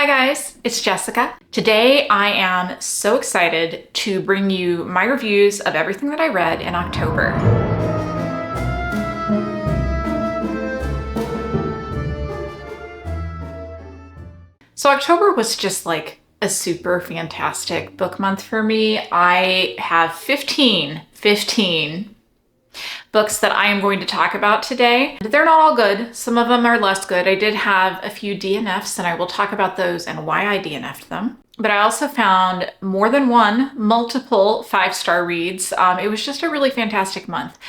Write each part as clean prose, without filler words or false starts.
Hi guys, it's Jessica. Today I am so excited to bring you my reviews of everything that I read in October. So October was just like a super fantastic book month for me. I have 15 books that I am going to talk about today. They're not all good. Some of them are less good. I did have a few DNFs and I will talk about those and why I DNF'd them. But I also found more than multiple 5-star reads. It was just a really fantastic month.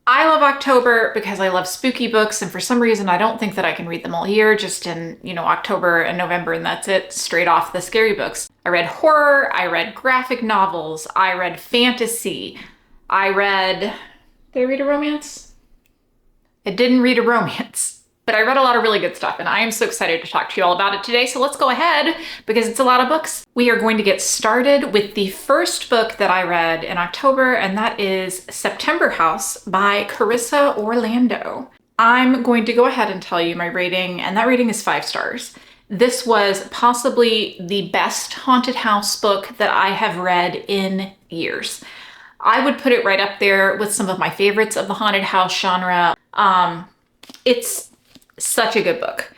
I love October because I love spooky books, and for some reason I don't think that I can read them all year, just in, October and November, and that's it, straight off the scary books. I read horror, I read graphic novels, I read fantasy, did I read a romance? I didn't read a romance, but I read a lot of really good stuff, and I am so excited to talk to you all about it today. So let's go ahead, because it's a lot of books. We are going to get started with the first book that I read in October, and that is September House by Carissa Orlando. I'm going to go ahead and tell you my rating, and that rating is 5 stars. This was possibly the best haunted house book that I have read in years. I would put it right up there with some of my favorites of the haunted house genre. It's such a good book.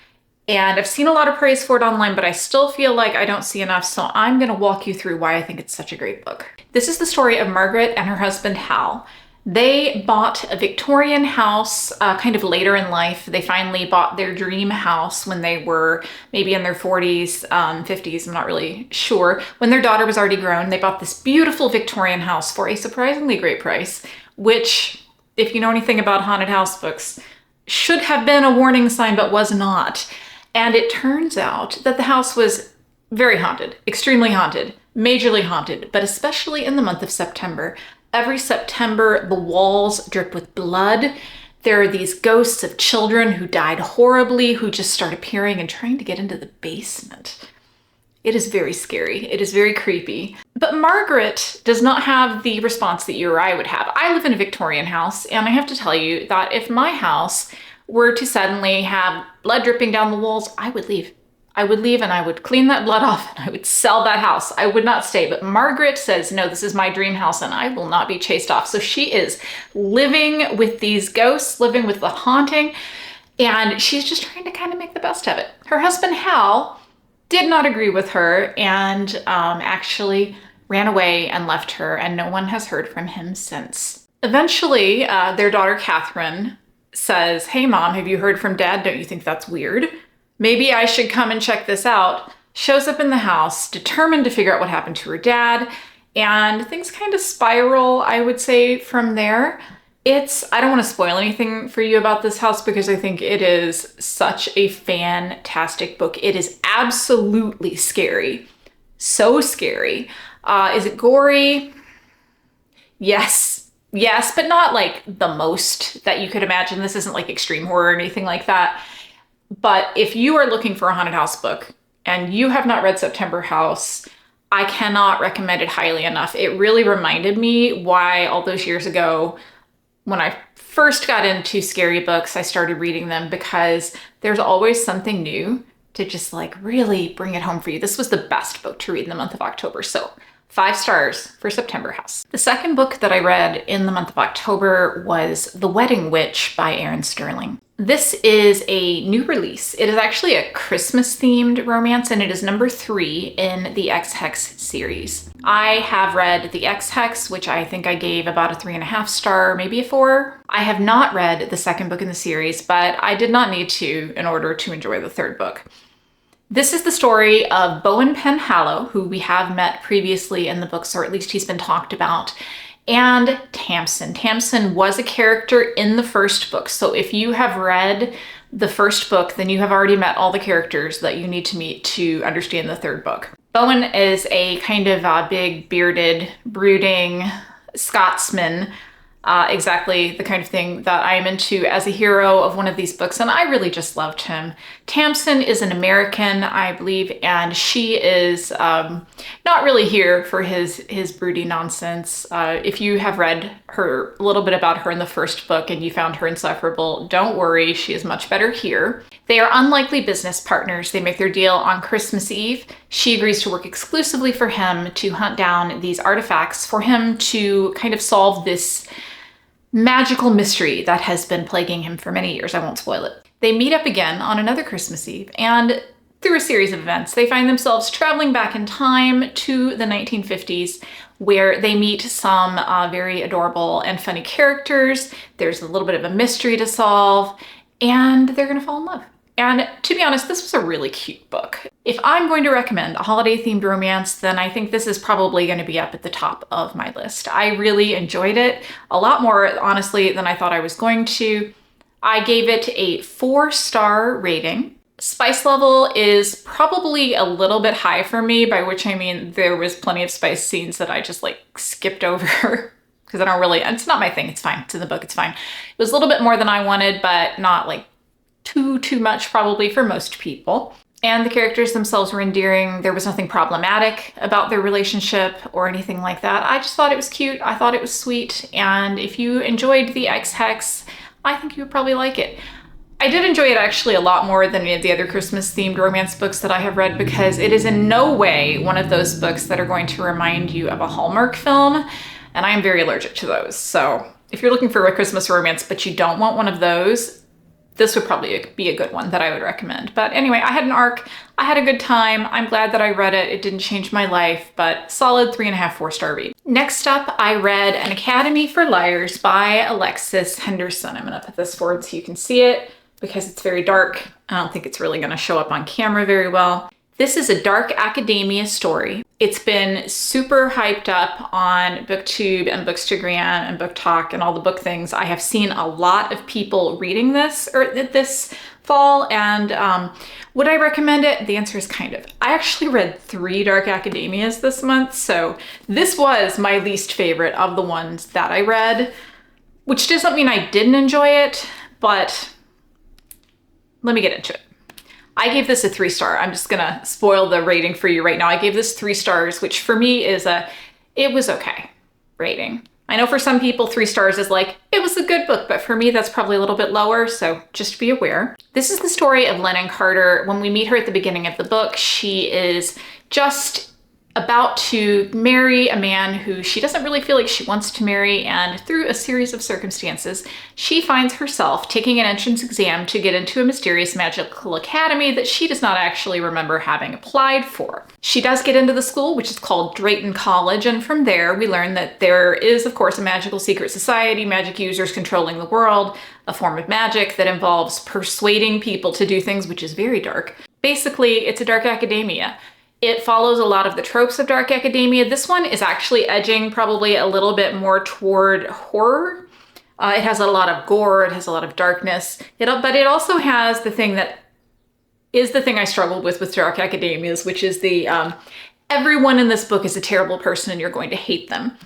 And I've seen a lot of praise for it online, but I still feel like I don't see enough, so I'm gonna walk you through why I think it's such a great book. This is the story of Margaret and her husband, Hal. They bought a Victorian house kind of later in life. They finally bought their dream house when they were maybe in their 40s, 50s, I'm not really sure. When their daughter was already grown, they bought this beautiful Victorian house for a surprisingly great price, which, if you know anything about haunted house books, should have been a warning sign, but was not. And it turns out that the house was very haunted, extremely haunted, majorly haunted, but especially in the month of September. Every September, the walls drip with blood. There are these ghosts of children who died horribly, who just start appearing and trying to get into the basement. It is very scary. It is very creepy. But Margaret does not have the response that you or I would have. I live in a Victorian house, and I have to tell you that if my house were to suddenly have blood dripping down the walls, I would leave. I would leave and I would clean that blood off and I would sell that house. I would not stay. But Margaret says, no, this is my dream house and I will not be chased off. So she is living with these ghosts, living with the haunting, and she's just trying to kind of make the best of it. Her husband, Hal, did not agree with her and actually ran away and left her, and no one has heard from him since. Eventually, their daughter, Catherine, says, hey mom, have you heard from dad? Don't you think that's weird? Maybe I should come and check this out. Shows up in the house, determined to figure out what happened to her dad, and things kind of spiral, I would say, from there. I don't want to spoil anything for you about this house because I think it is such a fantastic book. It is absolutely scary. So scary. Is it gory? Yes, but not like the most that you could imagine. This isn't like extreme horror or anything like that. But if you are looking for a haunted house book and you have not read September House, I cannot recommend it highly enough. It really reminded me why all those years ago, when I first got into scary books, I started reading them, because there's always something new to just like really bring it home for you. This was the best book to read in the month of October. So 5 stars for September House. The second book that I read in the month of October was The Wedding Witch by Erin Sterling. This is a new release. It is actually a Christmas-themed romance, and it is number 3 in the X-Hex series. I have read the X-Hex, which I think I gave about a 3.5 star, maybe a 4. I have not read the second book in the series, but I did not need to in order to enjoy the third book. This is the story of Bowen Penhallow, who we have met previously in the books, or at least he's been talked about, and Tamsin. Tamsin was a character in the first book, so if you have read the first book, then you have already met all the characters that you need to meet to understand the third book. Bowen is a kind of big, bearded, brooding Scotsman exactly the kind of thing that I am into as a hero of one of these books, and I really just loved him. Tamsin is an American, I believe, and she is not really here for his broody nonsense. If you have read a little bit about her in the first book and you found her insufferable, don't worry, she is much better here. They are unlikely business partners. They make their deal on Christmas Eve. She agrees to work exclusively for him to hunt down these artifacts for him to kind of solve this magical mystery that has been plaguing him for many years. I won't spoil it. They meet up again on another Christmas Eve, and through a series of events, they find themselves traveling back in time to the 1950s, where they meet some very adorable and funny characters. There's a little bit of a mystery to solve, and they're gonna fall in love. And to be honest, this was a really cute book. If I'm going to recommend a holiday-themed romance, then I think this is probably going to be up at the top of my list. I really enjoyed it, a lot more, honestly, than I thought I was going to. I gave it a 4-star rating. Spice level is probably a little bit high for me, by which I mean there was plenty of spice scenes that I just like skipped over because I don't really, it's not my thing, it's fine, it's in the book, it's fine. It was a little bit more than I wanted, but not like too much probably for most people. And the characters themselves were endearing. There was nothing problematic about their relationship or anything like that. I just thought it was cute. I thought it was sweet. And if you enjoyed the X-Hex, I think you would probably like it. I did enjoy it actually a lot more than any of the other Christmas-themed romance books that I have read, because it is in no way one of those books that are going to remind you of a Hallmark film, and I am very allergic to those. So if you're looking for a Christmas romance but you don't want one of those, this would probably be a good one that I would recommend. But anyway, I had an arc. I had a good time. I'm glad that I read it. It didn't change my life, but solid 3.5, 4-star read. Next up, I read An Academy for Liars by Alexis Henderson. I'm gonna put this forward so you can see it because it's very dark. I don't think it's really gonna show up on camera very well. This is a dark academia story. It's been super hyped up on BookTube and Bookstagram and Book Talk and all the book things. I have seen a lot of people reading this this fall, and would I recommend it? The answer is kind of. I actually read 3 dark academias this month, so this was my least favorite of the ones that I read, which doesn't mean I didn't enjoy it, but let me get into it. I gave this a 3-star. I'm just gonna spoil the rating for you right now. I gave this 3 stars, which for me is it was okay rating. I know for some people 3 stars is like, it was a good book, but for me that's probably a little bit lower, so just be aware. This is the story of Lennon Carter. When we meet her at the beginning of the book, she is just about to marry a man who she doesn't really feel like she wants to marry, and through a series of circumstances, she finds herself taking an entrance exam to get into a mysterious magical academy that she does not actually remember having applied for. She does get into the school, which is called Drayton College, and from there we learn that there is, of course, a magical secret society, magic users controlling the world, a form of magic that involves persuading people to do things, which is very dark. Basically, it's a dark academia. It follows a lot of the tropes of dark academia. This one is actually edging probably a little bit more toward horror. It has a lot of gore, it has a lot of darkness, but it also has the thing that is the thing I struggled with dark academias, which is the everyone in this book is a terrible person and you're going to hate them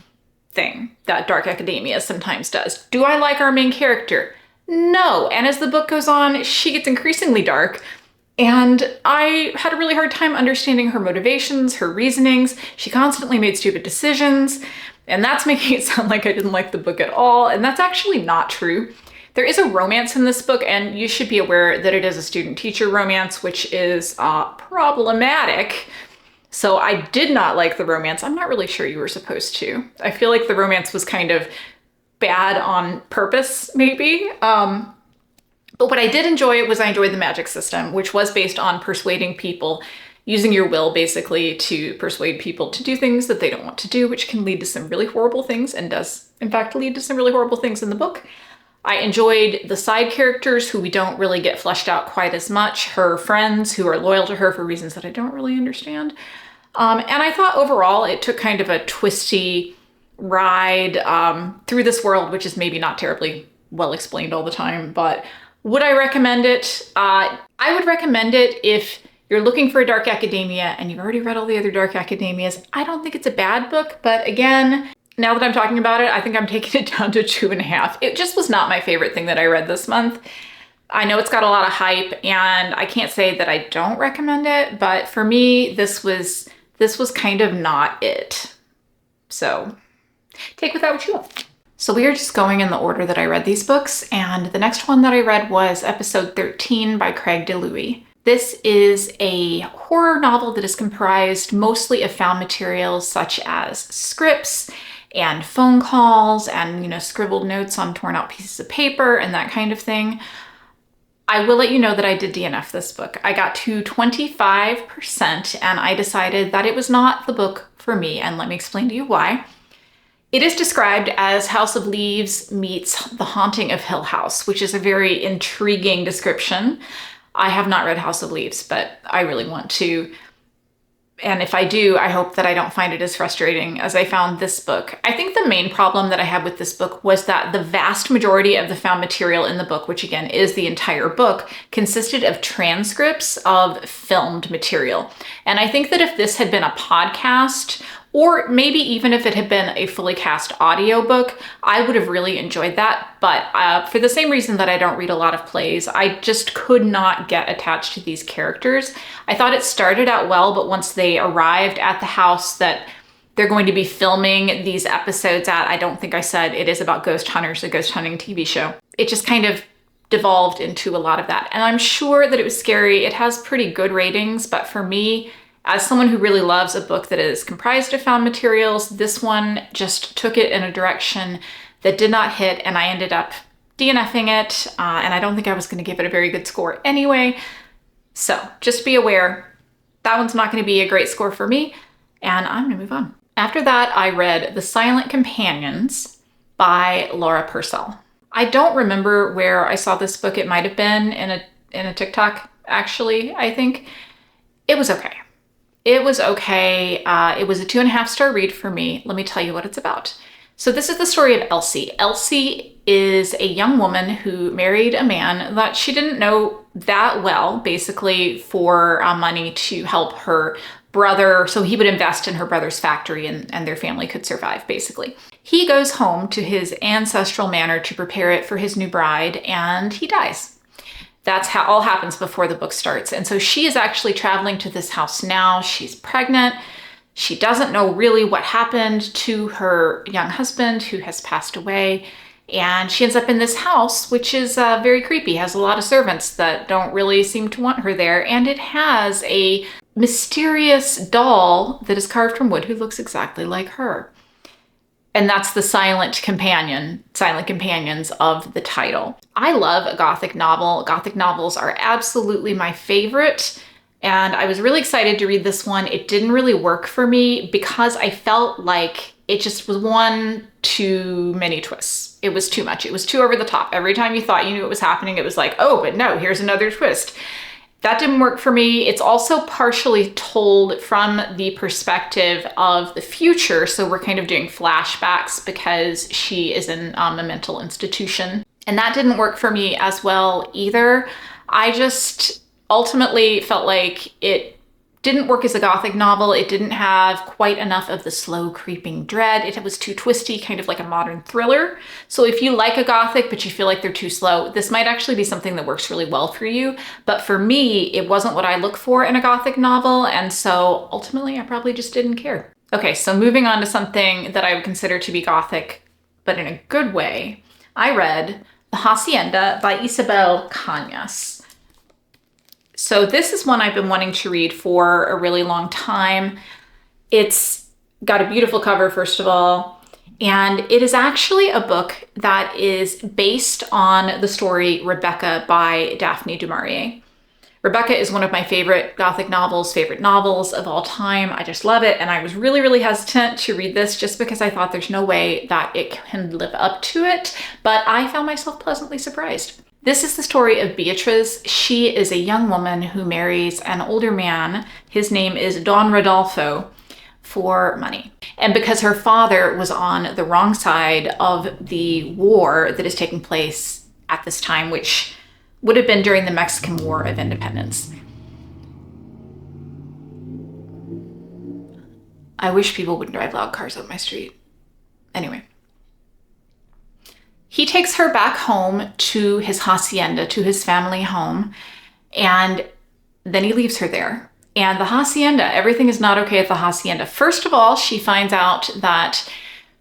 thing that dark academia sometimes does. Do I like our main character? No, and as the book goes on, she gets increasingly dark. And I had a really hard time understanding her motivations, her reasonings. She constantly made stupid decisions, and that's making it sound like I didn't like the book at all, and that's actually not true. There is a romance in this book, and you should be aware that it is a student-teacher romance, which is problematic. So I did not like the romance. I'm not really sure you were supposed to. I feel like the romance was kind of bad on purpose, maybe. But what I did enjoy was I enjoyed the magic system, which was based on persuading people, using your will basically to persuade people to do things that they don't want to do, which can lead to some really horrible things and does in fact lead to some really horrible things in the book. I enjoyed the side characters who we don't really get fleshed out quite as much, her friends who are loyal to her for reasons that I don't really understand. And I thought overall it took kind of a twisty ride through this world, which is maybe not terribly well explained all the time, but would I recommend it? I would recommend it if you're looking for a dark academia and you've already read all the other dark academias. I don't think it's a bad book, but again, Now that I'm talking about it, I think I'm taking it down to 2.5. It just was not my favorite thing that I read this month. I know it's got a lot of hype, and I can't say that I don't recommend it, but for me, this was kind of not it. So take with that what you will. So we are just going in the order that I read these books, and the next one that I read was episode 13 by Craig DeLuey. This is a horror novel that is comprised mostly of found materials such as scripts and phone calls and, scribbled notes on torn out pieces of paper and that kind of thing. I will let you know that I did DNF this book. I got to 25% and I decided that it was not the book for me, and let me explain to you why. It is described as House of Leaves meets The Haunting of Hill House, which is a very intriguing description. I have not read House of Leaves, but I really want to. And if I do, I hope that I don't find it as frustrating as I found this book. I think the main problem that I had with this book was that the vast majority of the found material in the book, which again is the entire book, consisted of transcripts of filmed material. And I think that if this had been a podcast, or maybe even if it had been a fully cast audiobook, I would have really enjoyed that. But for the same reason that I don't read a lot of plays, I just could not get attached to these characters. I thought it started out well, but once they arrived at the house that they're going to be filming these episodes at, I don't think I said it is about ghost hunters, a ghost hunting TV show. It just kind of devolved into a lot of that. And I'm sure that it was scary. It has pretty good ratings, but for me, as someone who really loves a book that is comprised of found materials, this one just took it in a direction that did not hit, and I ended up DNFing it, and I don't think I was going to give it a very good score anyway. So just be aware, that one's not going to be a great score for me, and I'm going to move on. After that, I read The Silent Companions by Laura Purcell. I don't remember where I saw this book. It might have been in a TikTok, actually, I think. It was okay. It was okay. It was a 2.5-star read for me. Let me tell you what it's about. So this is the story of Elsie. Elsie is a young woman who married a man that she didn't know that well, basically for money to help her brother, so he would invest in her brother's factory and their family could survive, basically. He goes home to his ancestral manor to prepare it for his new bride, and he dies. That's how all happens before the book starts. And so she is actually traveling to this house now. She's pregnant. She doesn't know really what happened to her young husband who has passed away. And she ends up in this house, which is very creepy, has a lot of servants that don't really seem to want her there. And it has a mysterious doll that is carved from wood who looks exactly like her. And that's the silent companions of the title. I love a Gothic novel. Gothic novels are absolutely my favorite. And I was really excited to read this one. It didn't really work for me because I felt like it just was one too many twists. It was too much. It was too over the top. Every time you thought you knew what was happening, it was like, oh, but no, here's another twist. That didn't work for me. It's also partially told from the perspective of the future. So we're kind of doing flashbacks because she is in a mental institution. And that didn't work for me as well either. I just ultimately felt like it didn't work as a Gothic novel. It didn't have quite enough of the slow creeping dread. It was too twisty, kind of like a modern thriller. So if you like a Gothic, but you feel like they're too slow, this might actually be something that works really well for you. But for me, it wasn't what I look for in a Gothic novel. And so ultimately, I probably just didn't care. Okay, so moving on to something that I would consider to be Gothic, but in a good way, I read The Hacienda by Isabel Cañas. So this is one I've been wanting to read for a really long time. It's got a beautiful cover, first of all, and it is actually a book that is based on the story Rebecca by Daphne du Maurier. Rebecca is one of my favorite Gothic novels, favorite novels of all time. I just love it, and I was really, really hesitant to read this just because I thought there's no way that it can live up to it, but I found myself pleasantly surprised. This is the story of Beatrice. She is a young woman who marries an older man. His name is Don Rodolfo, for money. And because her father was on the wrong side of the war that is taking place at this time, which would have been during the Mexican War of Independence. I wish people wouldn't drive loud cars up my street. takes her back home to his hacienda, to his family home, and then he leaves her there. And the hacienda, everything is not okay at the hacienda. First of all, she finds out that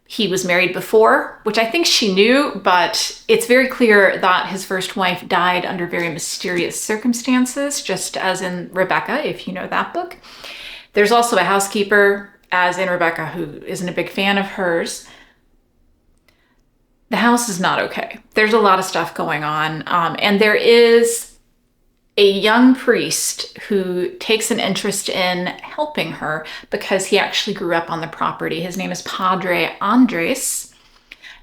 he was married before, which I think she knew, but it's very clear that his first wife died under very mysterious circumstances, just as in Rebecca, if you know that book. There's also a housekeeper, as in Rebecca, who isn't a big fan of hers. The house is not okay. There's a lot of stuff going on, and there is a young priest who takes an interest in helping her because he actually grew up on the property. His name is Padre Andres,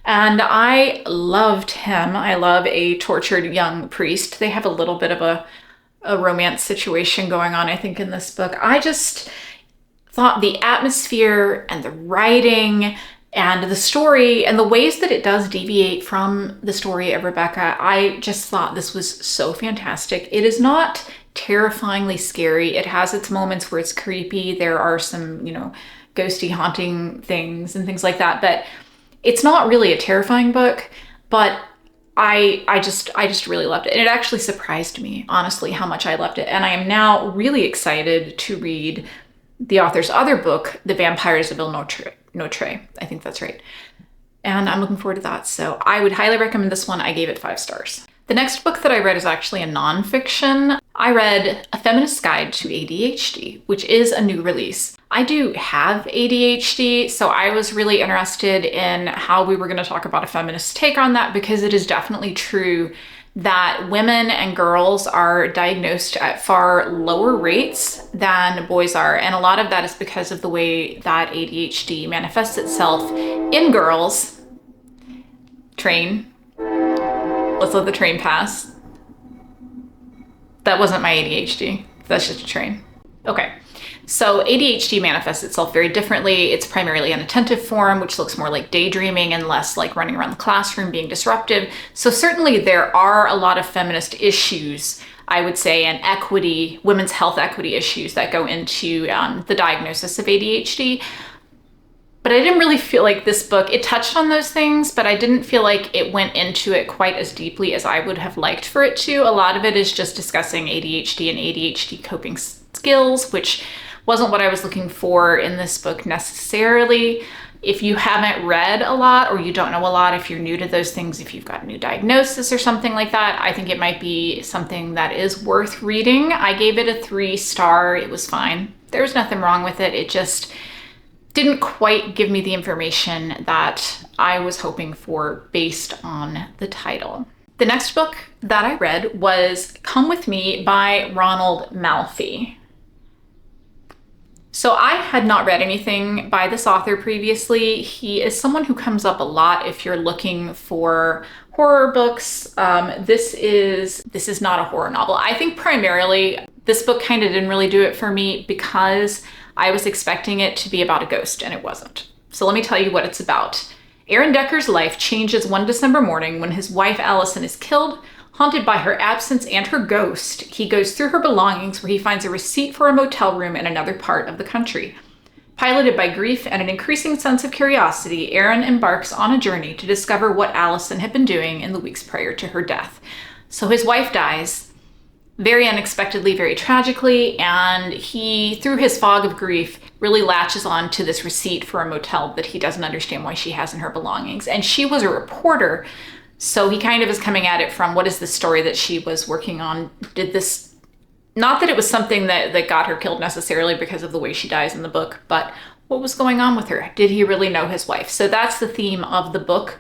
and I loved him. I love a tortured young priest. They have a little bit of a romance situation going on, I think, in this book. I just thought the atmosphere and the writing and the story and the ways that it does deviate from the story of Rebecca, I just thought this was so fantastic. It is not terrifyingly scary. It has its moments where it's creepy. There are some, ghosty haunting things and things like that, but it's not really a terrifying book. But I just really loved it. And it actually surprised me, honestly, how much I loved it. And I am now really excited to read the author's other book, The Vampires of Notre. I think that's right. And I'm looking forward to that. So I would highly recommend this one. I gave it 5 stars. The next book that I read is actually a nonfiction. I read A Feminist Guide to ADHD, which is a new release. I do have ADHD, so I was really interested in how we were going to talk about a feminist take on that, because it is definitely true that women and girls are diagnosed at far lower rates than boys are. And a lot of that is because of the way that ADHD manifests itself in girls. Train. Let's let the train pass. That wasn't my ADHD. That's just a train. Okay. So ADHD manifests itself very differently. It's primarily an attentive form, which looks more like daydreaming and less like running around the classroom being disruptive. So certainly there are a lot of feminist issues, I would say, and equity, women's health equity issues that go into the diagnosis of ADHD. But I didn't really feel like this book, it touched on those things, but I didn't feel like it went into it quite as deeply as I would have liked for it to. A lot of it is just discussing ADHD and ADHD coping skills, which wasn't what I was looking for in this book necessarily. If you haven't read a lot or you don't know a lot, if you're new to those things, if you've got a new diagnosis or something like that, I think it might be something that is worth reading. I gave it a 3-star. It was fine. There was nothing wrong with it. It just didn't quite give me the information that I was hoping for based on the title. The next book that I read was Come With Me by Ronald Malfi. So I had not read anything by this author previously. He is someone who comes up a lot if you're looking for horror books. This is not a horror novel. I think primarily this book kind of didn't really do it for me because I was expecting it to be about a ghost, and it wasn't. So let me tell you what it's about. Aaron Decker's life changes one December morning when his wife Allison is killed. Haunted by her absence and her ghost, he goes through her belongings where he finds a receipt for a motel room in another part of the country. Piloted by grief and an increasing sense of curiosity, Aaron embarks on a journey to discover what Allison had been doing in the weeks prior to her death. So his wife dies, very unexpectedly, very tragically, and he, through his fog of grief, really latches on to this receipt for a motel that he doesn't understand why she has in her belongings. And she was a reporter, so he kind of is coming at it from, what is the story that she was working on? Did this, not that it was something that got her killed necessarily because of the way she dies in the book, but what was going on with her? Did he really know his wife? So that's the theme of the book.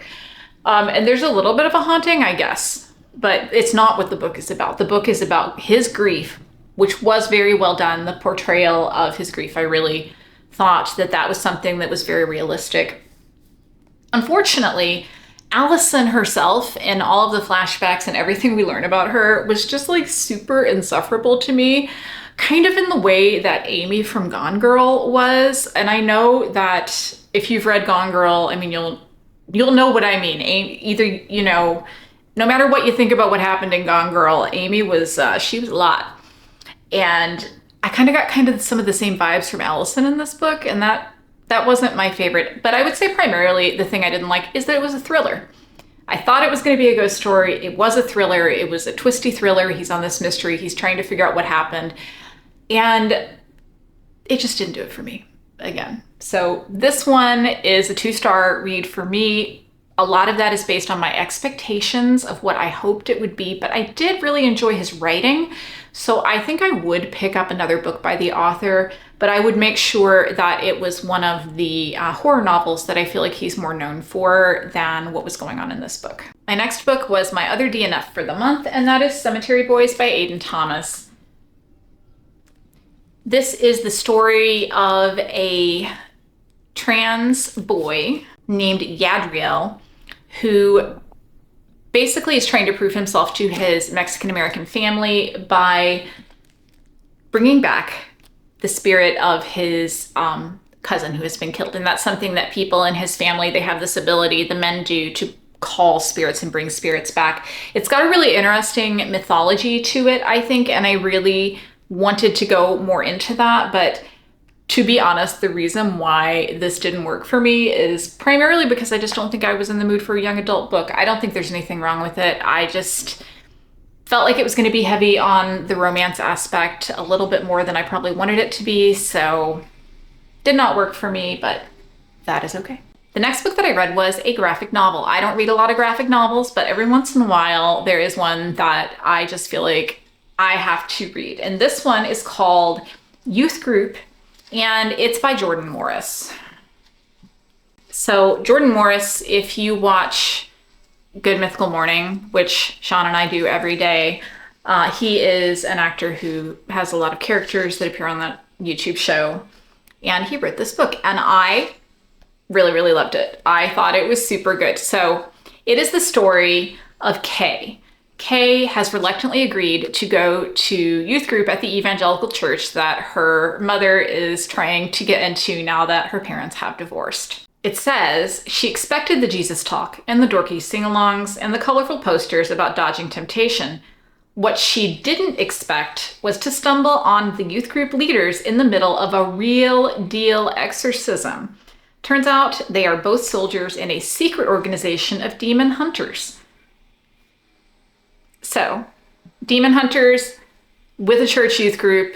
And there's a little bit of a haunting, I guess, but it's not what the book is about. The book is about his grief, which was very well done. The portrayal of his grief, I really thought that was something that was very realistic. Unfortunately, Allison herself and all of the flashbacks and everything we learn about her was just like super insufferable to me, kind of in the way that Amy from Gone Girl was. And I know that if you've read Gone Girl, I mean, you'll know what I mean. Either, no matter what you think about what happened in Gone Girl, Amy was, she was a lot. And I kind of got some of the same vibes from Allison in this book, and that wasn't my favorite. But I would say primarily the thing I didn't like is that it was a thriller. I thought it was going to be a ghost story. It was a thriller. It was a twisty thriller. He's on this mystery. He's trying to figure out what happened. And it just didn't do it for me again. So this one is a 2-star read for me. A lot of that is based on my expectations of what I hoped it would be, but I did really enjoy his writing. So I think I would pick up another book by the author, but I would make sure that it was one of the horror novels that I feel like he's more known for than what was going on in this book. My next book was my other DNF for the month, and that is Cemetery Boys by Aidan Thomas. This is the story of a trans boy named Yadriel, who basically is trying to prove himself to his Mexican-American family by bringing back the spirit of his cousin who has been killed. And that's something that people in his family, they have this ability, the men do, to call spirits and bring spirits back. It's got a really interesting mythology to it, I think, and I really wanted to go more into that, but to be honest, the reason why this didn't work for me is primarily because I just don't think I was in the mood for a young adult book. I don't think there's anything wrong with it. I just felt like it was going to be heavy on the romance aspect a little bit more than I probably wanted it to be, so did not work for me, but that is okay. The next book that I read was a graphic novel. I don't read a lot of graphic novels, but every once in a while there is one that I just feel like I have to read. And this one is called Youth Group, and it's by Jordan Morris. So Jordan Morris, if you watch Good Mythical Morning, which Sean and I do every day, he is an actor who has a lot of characters that appear on that YouTube show. And he wrote this book, and I really, really loved it. I thought it was super good. So it is the story of Kay. Kay has reluctantly agreed to go to youth group at the evangelical church that her mother is trying to get into now that her parents have divorced. It says she expected the Jesus talk and the dorky sing-alongs and the colorful posters about dodging temptation. What she didn't expect was to stumble on the youth group leaders in the middle of a real deal exorcism. Turns out they are both soldiers in a secret organization of demon hunters. So, demon hunters with a church youth group,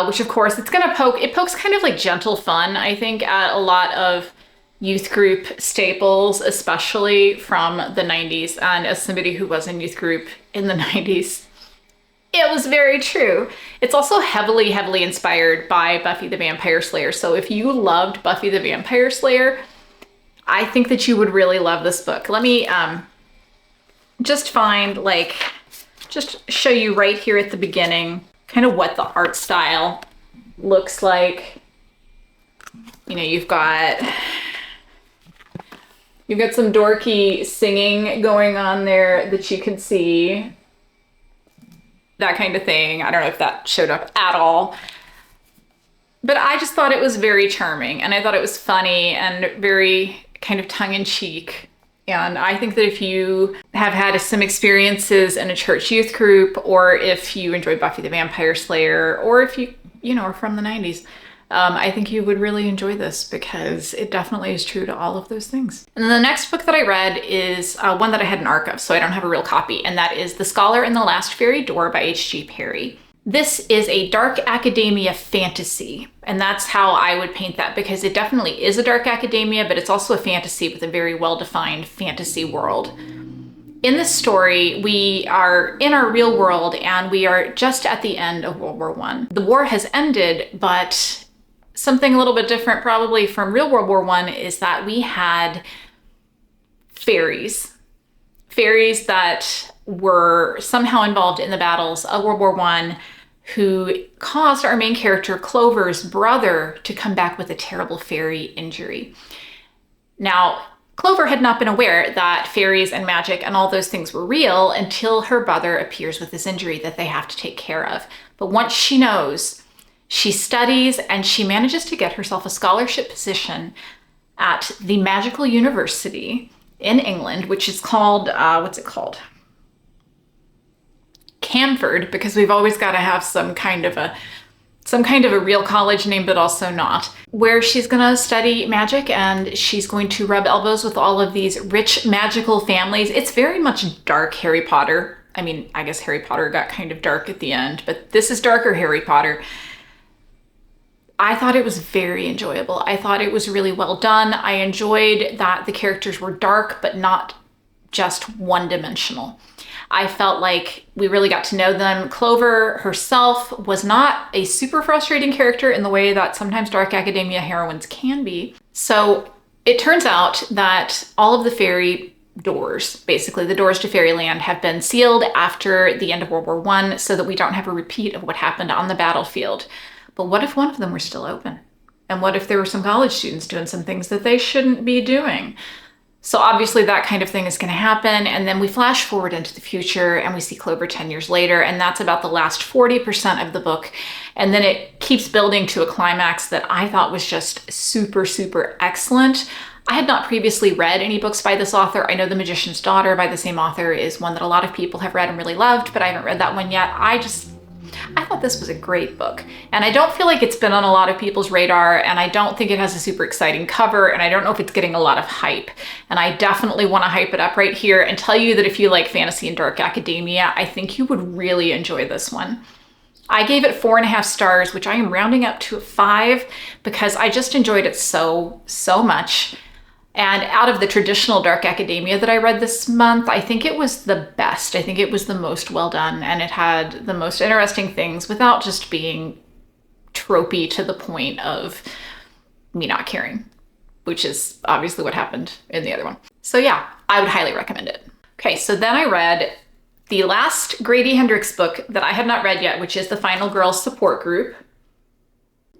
which of course it pokes kind of like gentle fun, I think, at a lot of youth group staples, especially from the 90s. And as somebody who was in youth group in the 90s, it was very true. It's also heavily, heavily inspired by Buffy the Vampire Slayer. So if you loved Buffy the Vampire Slayer, I think that you would really love this book. Let me just show you right here at the beginning kind of what the art style looks like. You know, you've got some dorky singing going on there that you can see, that kind of thing. I don't know if that showed up at all, but I just thought it was very charming, and I thought it was funny and very kind of tongue-in-cheek. And I think that if you have had some experiences in a church youth group, or if you enjoy Buffy the Vampire Slayer, or if you are from the 90s, I think you would really enjoy this because it definitely is true to all of those things. And then the next book that I read is one that I had an ARC of, so I don't have a real copy, and that is The Scholar and the Last Fairy Door by H.G. Perry. This is a dark academia fantasy, and that's how I would paint that, because it definitely is a dark academia, but it's also a fantasy with a very well-defined fantasy world. In this story, we are in our real world, and we are just at the end of World War I. The war has ended, but something a little bit different probably from real World War I is that we had fairies that were somehow involved in the battles of World War I, who caused our main character Clover's brother to come back with a terrible fairy injury. Now, Clover had not been aware that fairies and magic and all those things were real until her brother appears with this injury that they have to take care of. But once she knows, she studies and she manages to get herself a scholarship position at the Magical University in England, which is called, what's it called? Camford, because we've always got to have some kind of a some kind of a real college name, but also not, where she's gonna study magic and she's going to rub elbows with all of these rich magical families. It's very much dark Harry Potter. I mean, I guess Harry Potter got kind of dark at the end, but this is darker Harry Potter. I thought it was very enjoyable. I thought it was really well done. I enjoyed that the characters were dark, but not just one-dimensional. I felt like we really got to know them. Clover herself was not a super frustrating character in the way that sometimes dark academia heroines can be. So it turns out that all of the fairy doors, basically the doors to fairyland, have been sealed after the end of World War I so that we don't have a repeat of what happened on the battlefield. But what if one of them were still open? And what if there were some college students doing some things that they shouldn't be doing? So obviously that kind of thing is going to happen. And then we flash forward into the future and we see Clover 10 years later. And that's about the last 40% of the book. And then it keeps building to a climax that I thought was just super, super excellent. I had not previously read any books by this author. I know The Magician's Daughter by the same author is one that a lot of people have read and really loved, but I haven't read that one yet. I thought this was a great book, and I don't feel like it's been on a lot of people's radar, and I don't think it has a super exciting cover, and I don't know if it's getting a lot of hype. And I definitely want to hype it up right here and tell you that if you like fantasy and dark academia, I think you would really enjoy this one. I gave it 4.5 stars, which I am rounding up to a 5 because I just enjoyed it so much. And out of the traditional dark academia that I read this month, I think it was the best. I think it was the most well done, and it had the most interesting things without just being tropey to the point of me not caring, which is obviously what happened in the other one. So yeah, I would highly recommend it. Okay, so then I read the last Grady Hendrix book that I had not read yet, which is The Final Girls Support Group.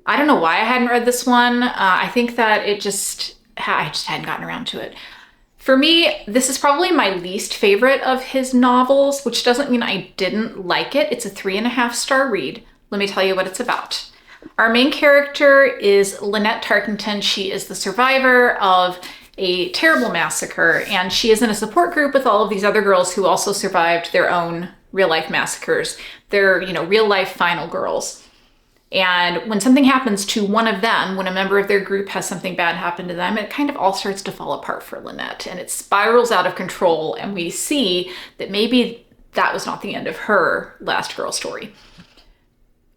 I don't know why I hadn't read this one. I think that I just hadn't gotten around to it. For me, this is probably my least favorite of his novels, which doesn't mean I didn't like it. It's a 3.5 star read. Let me tell you what it's about. Our main character is Lynette Tarkington. She is the survivor of a terrible massacre, and she is in a support group with all of these other girls who also survived their own real-life massacres. They're, real-life final girls. And when something happens to one of them, when a member of their group has something bad happen to them, it kind of all starts to fall apart for Lynette, and it spirals out of control, and we see that maybe that was not the end of her last girl story.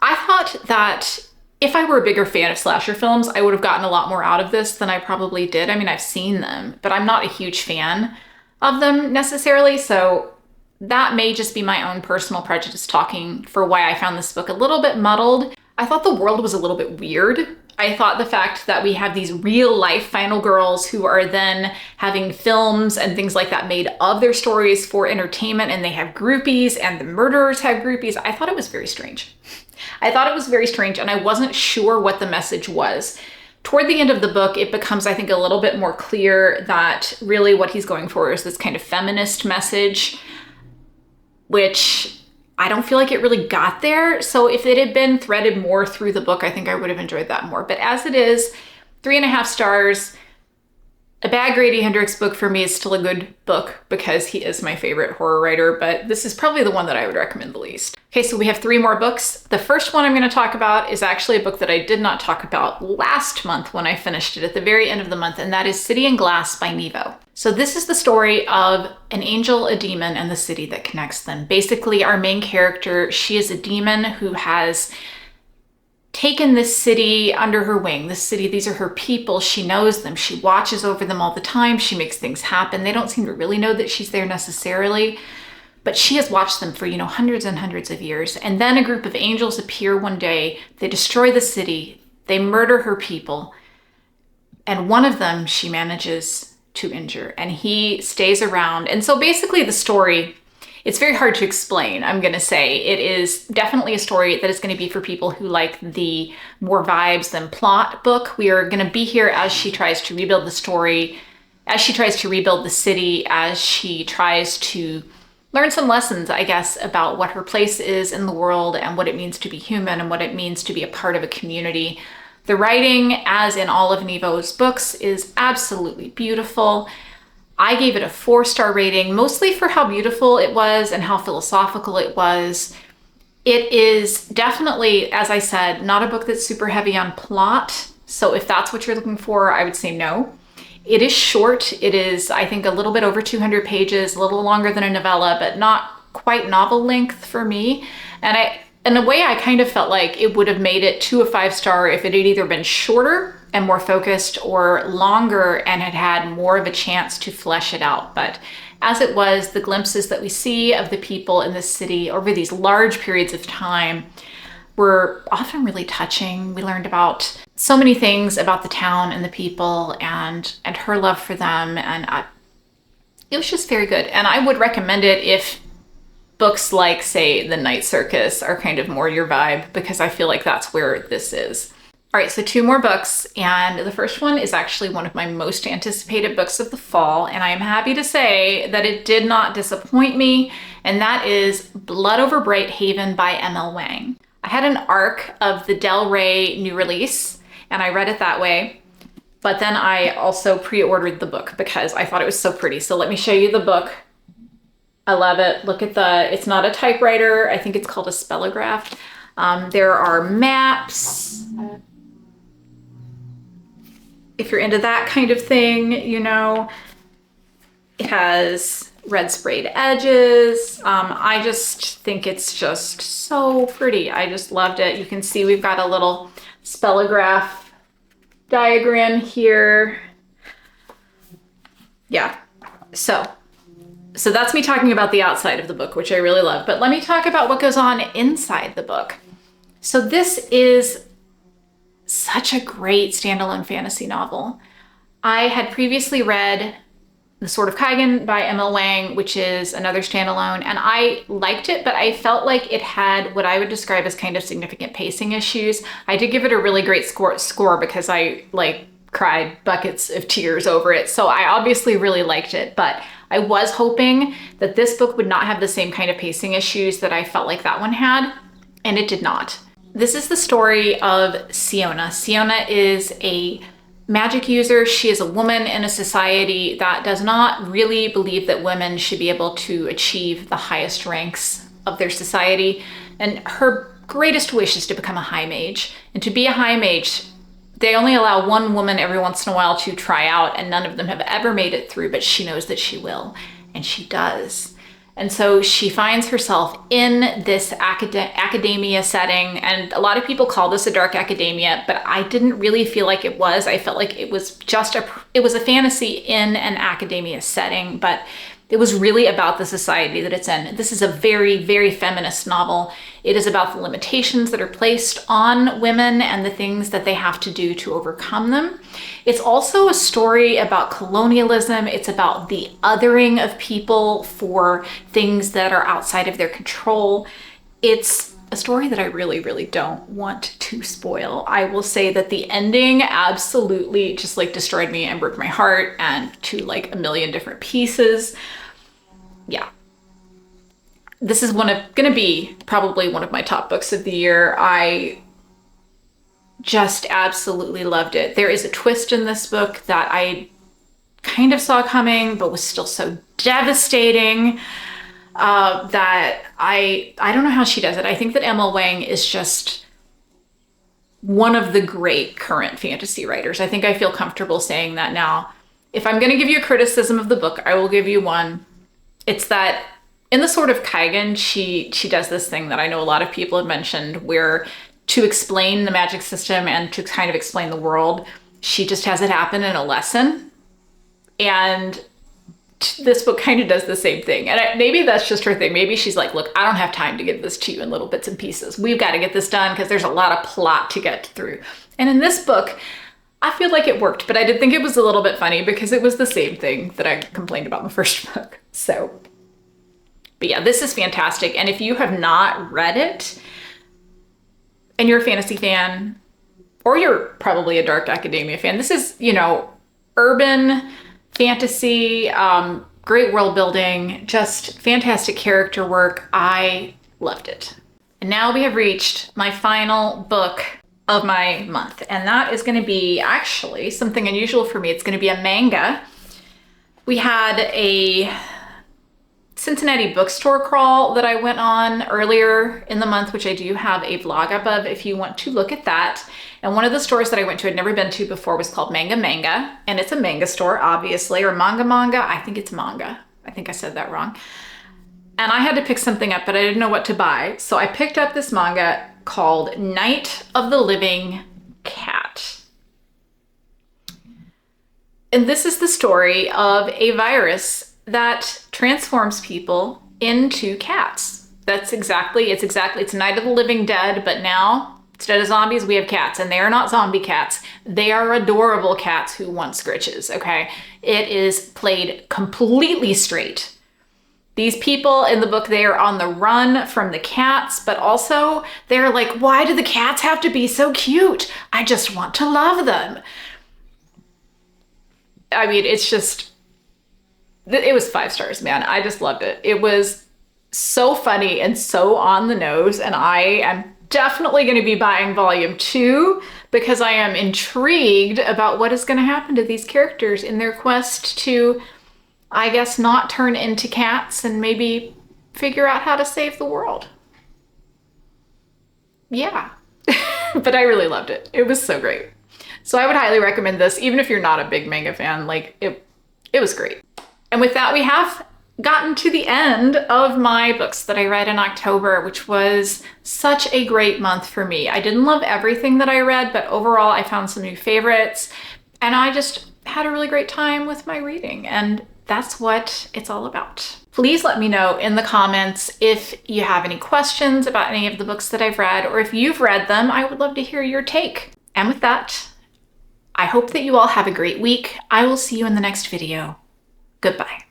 I thought that if I were a bigger fan of slasher films, I would have gotten a lot more out of this than I probably did. I mean, I've seen them, but I'm not a huge fan of them necessarily, so that may just be my own personal prejudice talking for why I found this book a little bit muddled. I thought the world was a little bit weird. I thought the fact that we have these real life final girls who are then having films and things like that made of their stories for entertainment, and they have groupies and the murderers have groupies. I thought it was very strange. I thought it was very strange, and I wasn't sure what the message was. Toward the end of the book, it becomes, I think, a little bit more clear that really what he's going for is this kind of feminist message, which I don't feel like it really got there. So if it had been threaded more through the book, I think I would have enjoyed that more. But as it is, 3.5 stars. A bad Grady Hendrix book for me is still a good book because he is my favorite horror writer, but this is probably the one that I would recommend the least. Okay, so we have 3 more books. The first one I'm going to talk about is actually a book that I did not talk about last month when I finished it at the very end of the month, and that is City and Glass by Nevo. So this is the story of an angel, a demon, and the city that connects them. Basically, our main character, she is a demon who has taken this city under her wing. This city, these are her people. She knows them. She watches over them all the time. She makes things happen. They don't seem to really know that she's there necessarily, but she has watched them for, hundreds and hundreds of years. And then a group of angels appear one day. They destroy the city. They murder her people. And one of them she manages to injure, and he stays around. And so basically the story, it's very hard to explain, I'm going to say. It is definitely a story that is going to be for people who like the more vibes than plot book. We are going to be here as she tries to rebuild the story, as she tries to rebuild the city, as she tries to learn some lessons, I guess, about what her place is in the world and what it means to be human and what it means to be a part of a community. The writing, as in all of Nevo's books, is absolutely beautiful. I gave it a 4-star rating, mostly for how beautiful it was and how philosophical it was. It is definitely, as I said, not a book that's super heavy on plot. So if that's what you're looking for, I would say no. It is short. It is, I think, a little bit over 200 pages, a little longer than a novella, but not quite novel length for me. And in a way, I kind of felt like it would have made it to a 5-star if it had either been shorter and more focused or longer and had had more of a chance to flesh it out. But as it was, the glimpses that we see of the people in the city over these large periods of time were often really touching. We learned about so many things about the town and the people and her love for them. And it was just very good. And I would recommend it if books like, say, The Night Circus are kind of more your vibe, because I feel like that's where this is. All right, so 2 more books, and the first one is actually one of my most anticipated books of the fall, and I am happy to say that it did not disappoint me, and that is Blood Over Bright Haven by M.L. Wang. I had an arc of the Del Rey new release, and I read it that way, but then I also pre-ordered the book because I thought it was so pretty. So let me show you the book. I love it. Look at it's not a typewriter. I think it's called a spellograph. There are maps. If you're into that kind of thing, you know, it has red sprayed edges. I just think it's just so pretty. I just loved it. You can see we've got a little spellograph diagram here. Yeah, so that's me talking about the outside of the book, which I really love. But let me talk about what goes on inside the book. So this is such a great standalone fantasy novel. I had previously read The Sword of Kaigen by M.L. Wang, which is another standalone, and I liked it, but I felt like it had what I would describe as kind of significant pacing issues. I did give it a really great score because I cried buckets of tears over it. So I obviously really liked it, but I was hoping that this book would not have the same kind of pacing issues that I felt like that one had, and it did not. This is the story of Siona. Siona is a magic user. She is a woman in a society that does not really believe that women should be able to achieve the highest ranks of their society. And her greatest wish is to become a high mage. And to be a high mage, they only allow one woman every once in a while to try out, and none of them have ever made it through, but she knows that she will, and she does. And so she finds herself in this academia setting, and a lot of people call this a dark academia, but I didn't really feel like it was. I felt like it was a fantasy in an academia setting, but it was really about the society that it's in. This is a very, very feminist novel. It is about the limitations that are placed on women and the things that they have to do to overcome them. It's also a story about colonialism. It's about the othering of people for things that are outside of their control. It's a story that I really, really don't want to spoil. I will say that the ending absolutely just destroyed me and broke my heart and to a million different pieces. Yeah. This is gonna be probably one of my top books of the year. I just absolutely loved it. There is a twist in this book that I kind of saw coming, but was still so devastating that I don't know how she does it. I think that M.L. Wang is just one of the great current fantasy writers. I think I feel comfortable saying that now. If I'm going to give you a criticism of the book, I will give you one. It's that in The Sword of Kaigen, she does this thing that I know a lot of people have mentioned, where to explain the magic system and to kind of explain the world, she just has it happen in a lesson. And this book kind of does the same thing. And maybe that's just her thing. Maybe she's like, look, I don't have time to give this to you in little bits and pieces. We've got to get this done because there's a lot of plot to get through. And in this book, I feel like it worked, but I did think it was a little bit funny because it was the same thing that I complained about in the first book. So, but yeah, this is fantastic. And if you have not read it and you're a fantasy fan, or you're probably a dark academia fan, this is, urban fantasy, great world building, just fantastic character work. I loved it. And now we have reached my final book of my month, and that is going to be actually something unusual for me. It's going to be a manga. We had a Cincinnati bookstore crawl that I went on earlier in the month, which I do have a vlog up of if you want to look at that. And one of the stores that I went to, I'd never been to before, was called Manga Manga. And it's a manga store, obviously, or manga manga. I think it's manga. I think I said that wrong. And I had to pick something up, but I didn't know what to buy. So I picked up this manga called Night of the Living Cat. And this is the story of a virus that transforms people into cats. It's Night of the Living Dead, but now instead of zombies, we have cats, and they are not zombie cats. They are adorable cats who want scritches, okay? It is played completely straight. These people in the book, they are on the run from the cats, but also they're like, why do the cats have to be so cute? I just want to love them. I mean, it's just, it was 5 stars, man. I just loved it. It was so funny and so on the nose, and I am definitely going to be buying volume 2 because I am intrigued about what is going to happen to these characters in their quest to, I guess, not turn into cats and maybe figure out how to save the world. Yeah, but I really loved it. It was so great. So I would highly recommend this, even if you're not a big manga fan. Like, it was great. And with that, we have gotten to the end of my books that I read in October, which was such a great month for me. I didn't love everything that I read, but overall I found some new favorites, and I just had a really great time with my reading, and that's what it's all about. Please let me know in the comments if you have any questions about any of the books that I've read, or if you've read them. I would love to hear your take. And with that, I hope that you all have a great week. I will see you in the next video. Goodbye.